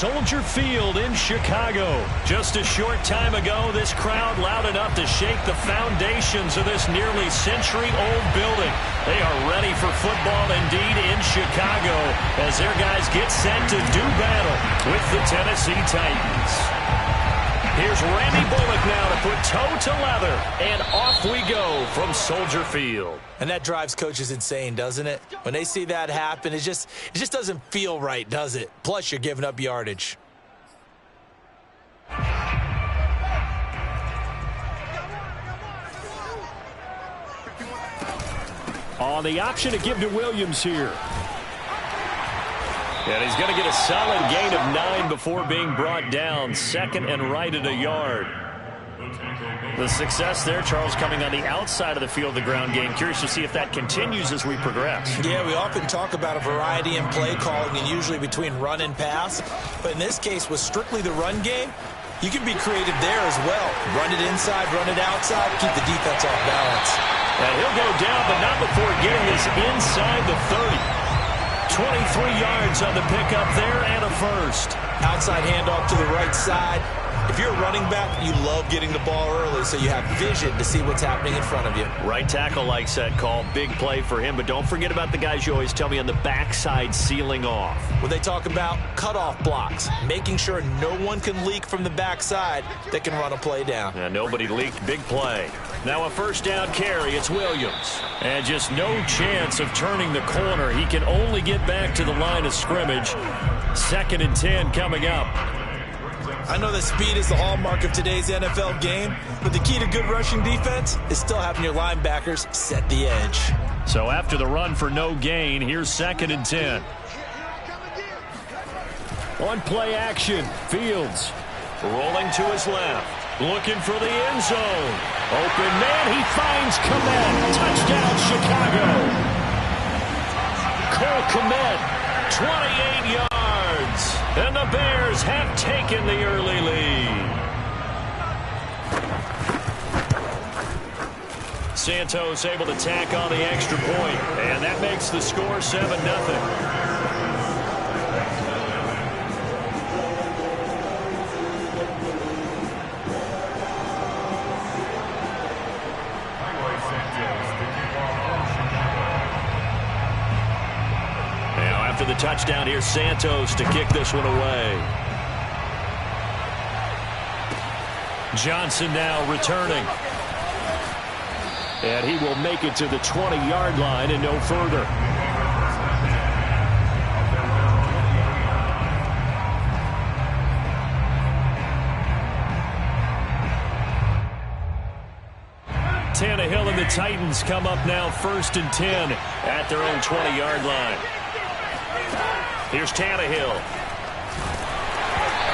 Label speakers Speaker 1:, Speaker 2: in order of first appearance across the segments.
Speaker 1: Soldier Field in Chicago. Just a short time ago, this crowd loud enough to shake the foundations of this nearly century-old building. They are ready for football indeed in Chicago as their guys get set to do battle with the Tennessee Titans. Here's Randy Bullock now to put toe to leather, and off we go from Soldier Field.
Speaker 2: And that drives coaches insane, doesn't it? When they see that happen, it just doesn't feel right, does it? Plus, you're giving up yardage.
Speaker 1: On the option to give to Williams here. And he's going to get a solid gain of 9 before being brought down. Second and right at a yard. The success there, Charles, coming on the outside of the field, the ground game. Curious to see if that continues as we progress.
Speaker 2: Yeah, we often talk about a variety in play calling and usually between run and pass. But in this case, with strictly the run game, you can be creative there as well. Run it inside, run it outside, keep the defense off balance.
Speaker 1: And he'll go down, but not before getting this inside the 30. 23 yards on the pickup there and a first.
Speaker 2: Outside handoff to the right side. If you're a running back, you love getting the ball early so you have vision to see what's happening in front of you.
Speaker 1: Right tackle likes that call. Big play for him, but don't forget about the guys you always tell me on the backside sealing off.
Speaker 2: When they talk about cutoff blocks, making sure no one can leak from the backside that can run a play down.
Speaker 1: And nobody leaked. Big play. Now a first down carry. It's Williams. And just no chance of turning the corner. He can only get back to the line of scrimmage. 2nd and 10 coming up.
Speaker 2: I know that speed is the hallmark of today's NFL game, but the key to good rushing defense is still having your linebackers set the edge.
Speaker 1: So after the run for no gain, here's 2nd and 10. On play action, Fields rolling to his left, looking for the end zone. Open man, he finds Kmet. Touchdown, Chicago. Cole Kmet, 28 yards. And the Bears have taken the early lead. Santos able to tack on the extra point, and that makes the score 7-0. The touchdown here, Santos to kick this one away. Johnson now returning. And he will make it to the 20-yard line and no further. Tannehill and the Titans come up now 1st and 10 at their own 20-yard line. Here's Tannehill.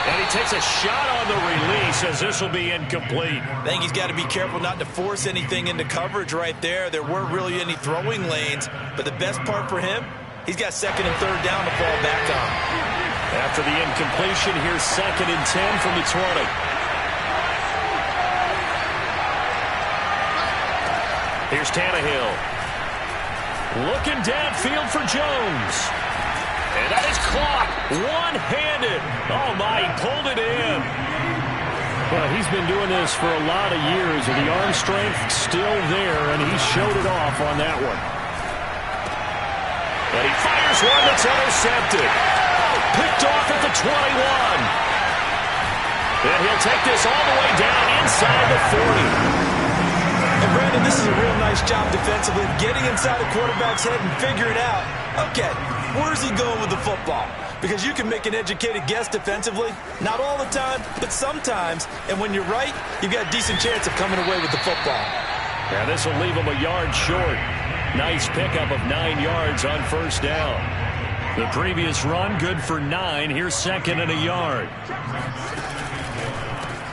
Speaker 1: And he takes a shot on the release as this will be incomplete.
Speaker 2: I think he's got to be careful not to force anything into coverage right there. There weren't really any throwing lanes, but the best part for him, he's got 2nd and 3rd down to fall back on.
Speaker 1: After the incompletion, here's 2nd and 10 from the 20. Here's Tannehill. Looking downfield for Jones. And that is caught one-handed. Oh, my, he pulled it in. Well, he's been doing this for a lot of years, and the arm strength still there, and he showed it off on that one. And he fires one that's intercepted. Picked off at the 21. And he'll take this all the way down inside the 40.
Speaker 2: And, Brandon, this is a real nice job defensively, getting inside the quarterback's head and figuring out, okay, where's he going with the football? Because you can make an educated guess defensively. Not all the time, but sometimes. And when you're right, you've got a decent chance of coming away with the football.
Speaker 1: Yeah, this will leave him a yard short. Nice pickup of 9 yards on first down. The previous run, good for 9. Here's 2nd and a yard.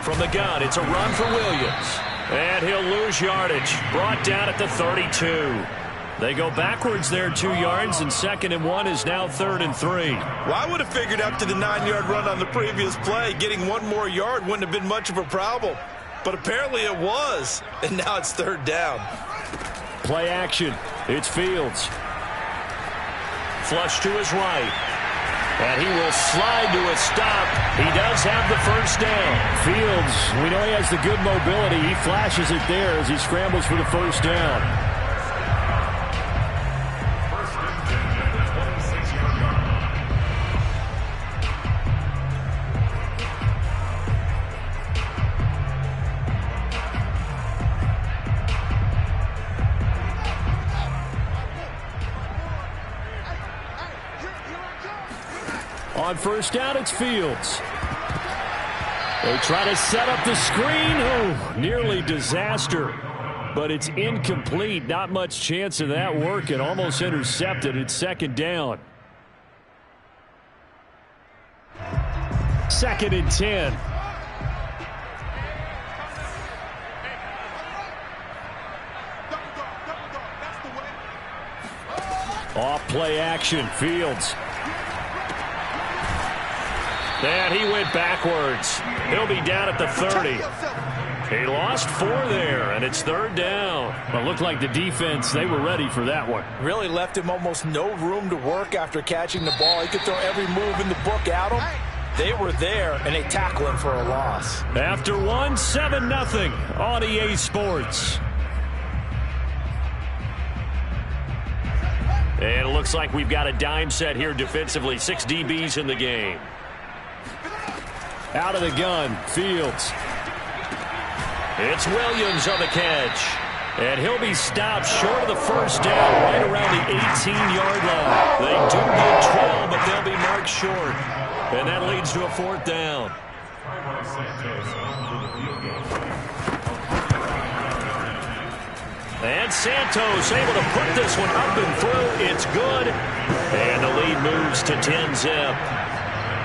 Speaker 1: From the gun, it's a run for Williams. And he'll lose yardage. Brought down at the 32. They go backwards there 2 yards, and 2nd and 1 is now 3rd and 3.
Speaker 2: Well, I would have figured after the 9-yard run on the previous play, getting 1 more yard wouldn't have been much of a problem. But apparently it was, and now it's 3rd down.
Speaker 1: Play action. It's Fields. Flush to his right. And he will slide to a stop He does have the first down.
Speaker 3: Fields, we know he has the good mobility. He flashes it there as he scrambles for the first down. On first down, it's Fields. They try to set up the screen. Oh, nearly disaster. But it's incomplete. Not much chance of that working. Almost intercepted. It's second down. 2nd and 10. Off play action. Fields. And he went backwards. He'll be down at the 30. He lost 4 there, and it's 3rd down. Well, it looked like the defense, they were ready for that one.
Speaker 2: Really left him almost no room to work after catching the ball. He could throw every move in the book at him. They were there, and they tackle him for a loss.
Speaker 1: After 1, 7-0 on EA Sports. And it looks like we've got a dime set here defensively. 6 DBs in the game.
Speaker 3: Out of the gun, Fields.
Speaker 1: It's Williams on the catch. And he'll be stopped short of the first down right around the 18-yard line. They do get 12, but they'll be marked short. And that leads to a 4th down. And Santos able to put this one up and through. It's good. And the lead moves to 10-zip.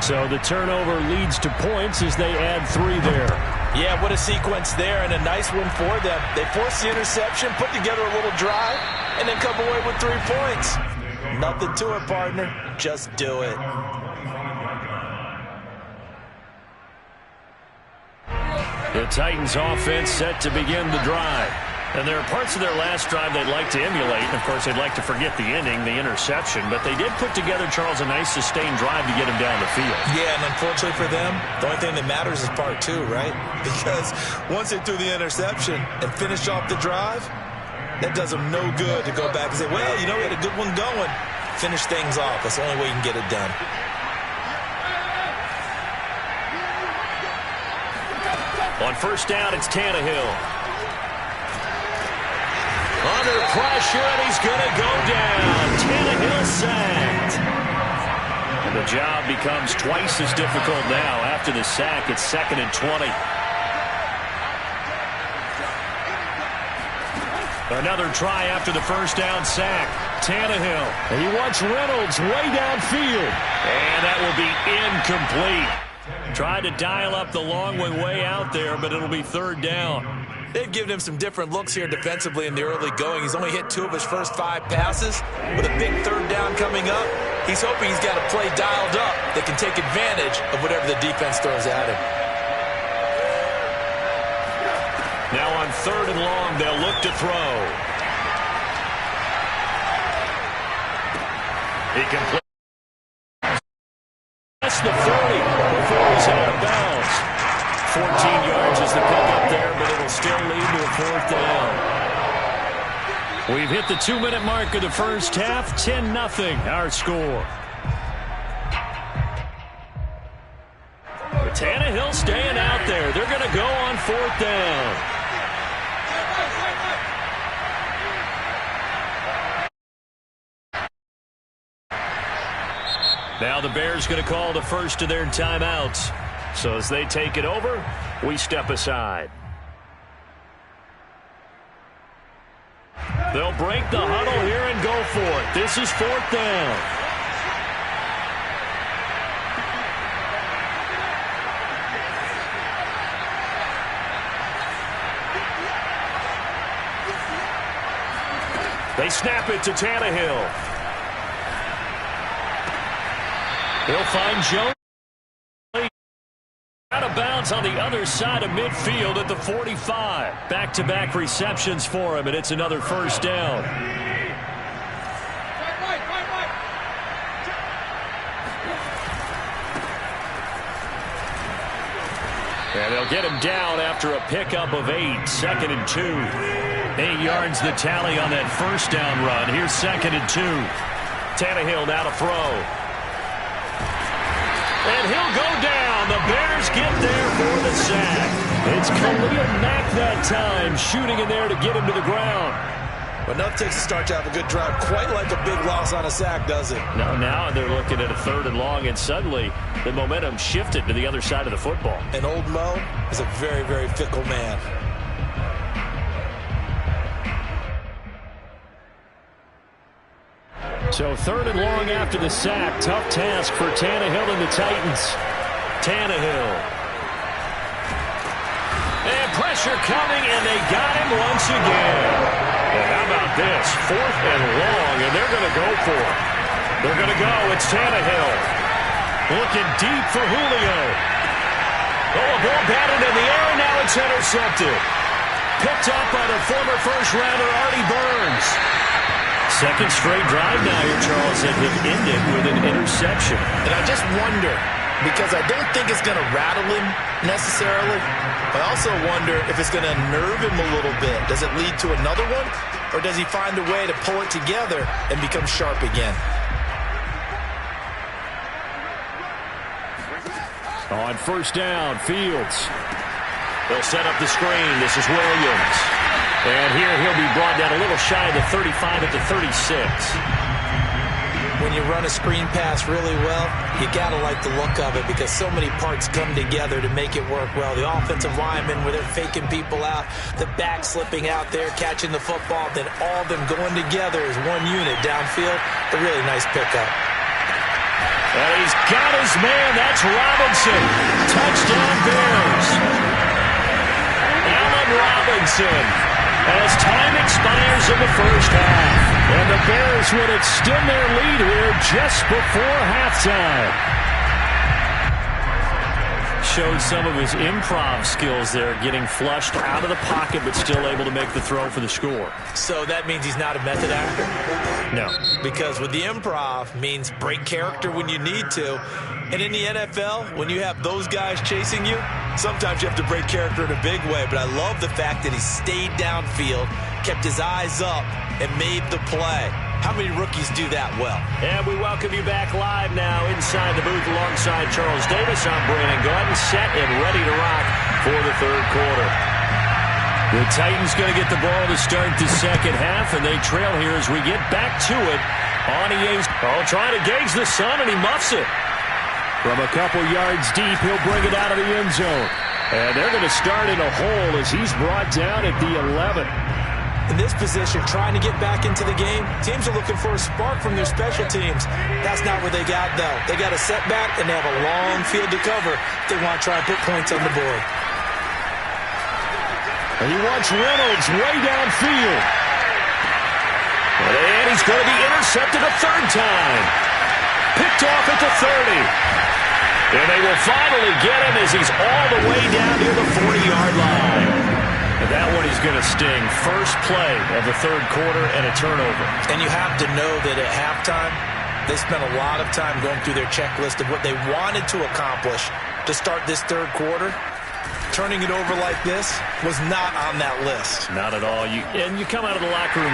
Speaker 3: So the turnover leads to points as they add 3 there.
Speaker 2: Yeah, what a sequence there, and a nice one for them. They force the interception, put together a little drive, and then come away with 3 points. Nothing to it, partner. Just do it.
Speaker 1: The Titans offense set to begin the drive. And there are parts of their last drive they'd like to emulate. Of course, they'd like to forget the ending, the interception. But they did put together, Charles, a nice sustained drive to get him down the field.
Speaker 2: Yeah, and unfortunately for them, the only thing that matters is part 2, right? Because once they threw the interception and finished off the drive, that does them no good to go back and say, well, you know, we had a good one going. Finish things off. That's the only way you can get it done.
Speaker 1: On first down, it's Tannehill. Under pressure, and he's going to go down. Tannehill sacked. And the job becomes twice as difficult now. After the sack, it's 2nd and 20. Another try after the first down sack. Tannehill.
Speaker 3: And he wants Reynolds way downfield.
Speaker 1: And that will be incomplete. Tried to dial up the long one way out there, but it'll be 3rd down.
Speaker 2: They've given him some different looks here defensively in the early going. He's only hit 2 of his first 5 passes. With a big 3rd down coming up, he's hoping he's got a play dialed up that can take advantage of whatever the defense throws at him.
Speaker 1: Now on 3rd and long, they'll look to throw. He completes. That's the 30 before he's out of bounds. 14 yards is the pickup there, but it'll still lead to a 4th down. We've hit the 2-minute mark of the first half. 10-0 our score. Tannehill staying out there. They're going to go on 4th down. Now the Bears going to call the first of their timeouts. So as they take it over, we step aside. They'll break the huddle here and go for it. This is 4th down. They snap it to Tannehill. He'll find Jones. Out of bounds on the other side of midfield at the 45. Back-to-back receptions for him, and it's another first down.
Speaker 3: And they'll get him down after a pickup of 8, 2nd and 2. 8 yards the tally on that first down run. Here's 2nd and 2. Tannehill now to throw. And he'll go down. The Bears get there for the sack. It's Khalil Mack that time, shooting in there to get him to the ground.
Speaker 2: But enough takes to start to have a good drive. Quite like a big loss on a sack, does it?
Speaker 3: No, now they're looking at a 3rd and long, and suddenly the momentum shifted to the other side of the football.
Speaker 2: And old Mo is a very, very fickle man.
Speaker 3: So 3rd and long after the sack. Tough task for Tannehill and the Titans. Tannehill. And pressure coming, and they got him once again. And how about this? 4th and long, and they're going to go for it. They're going to go. It's Tannehill. Looking deep for Julio. Oh, a ball batted in the air, and now it's intercepted. Picked up by the former first-rounder Artie Burns. Second straight drive now here, Charles, that have ended with an interception.
Speaker 4: And I just wonder, because I don't think it's going to rattle him necessarily, I also wonder if it's going to nerve him a little bit. Does it lead to another one, or does he find a way to pull it together and become sharp again?
Speaker 3: On first down, Fields. They'll set up the screen. This is Williams. And here he'll be brought down a little shy of the 35 at the 36.
Speaker 2: When you run a screen pass really well, you got to like the look of it because so many parts come together to make it work well. The offensive linemen, where they're faking people out, the back slipping out there, catching the football, then all of them going together as one unit downfield. A really nice pickup.
Speaker 3: And he's got his man. That's Robinson. Touchdown Bears. Allen Robinson. As time expires in the first half. And the Bears would extend their lead here just before halftime. Showed some of his improv skills there, getting flushed out of the pocket but still able to make the throw for the score.
Speaker 2: So that means he's not a method actor?
Speaker 3: No.
Speaker 2: Because with the improv means break character when you need to. And in the NFL, when you have those guys chasing you, sometimes you have to break character in a big way. But I love the fact that he stayed downfield, kept his eyes up, and made the play. How many rookies do that well?
Speaker 3: And we welcome you back live now inside the booth alongside Charles Davis. I'm Brandon Gordon, set and ready to rock for the third quarter. The Titans going to get the ball to start the second half, and they trail here as we get back to it on EA's. Oh, trying to gauge the sun, and he muffs it. From a couple yards deep, he'll bring it out of the end zone. And they're going to start in a hole as he's brought down at the 11.
Speaker 2: In this position, trying to get back into the game, teams are looking for a spark from their special teams. That's not what they got, though. They got a setback, and they have a long field to cover if they want to try and put points on the board.
Speaker 3: And he wants Reynolds way downfield. And he's going to be intercepted a third time. Picked off at the 30. And they will finally get him as he's all the way down near the 40-yard line. And that one is going to sting. First play of the third quarter and a turnover.
Speaker 2: And you have to know that at halftime, they spent a lot of time going through their checklist of what they wanted to accomplish to start this third quarter. Turning it over like this was not on that list.
Speaker 3: Not at all. And you come out of the locker room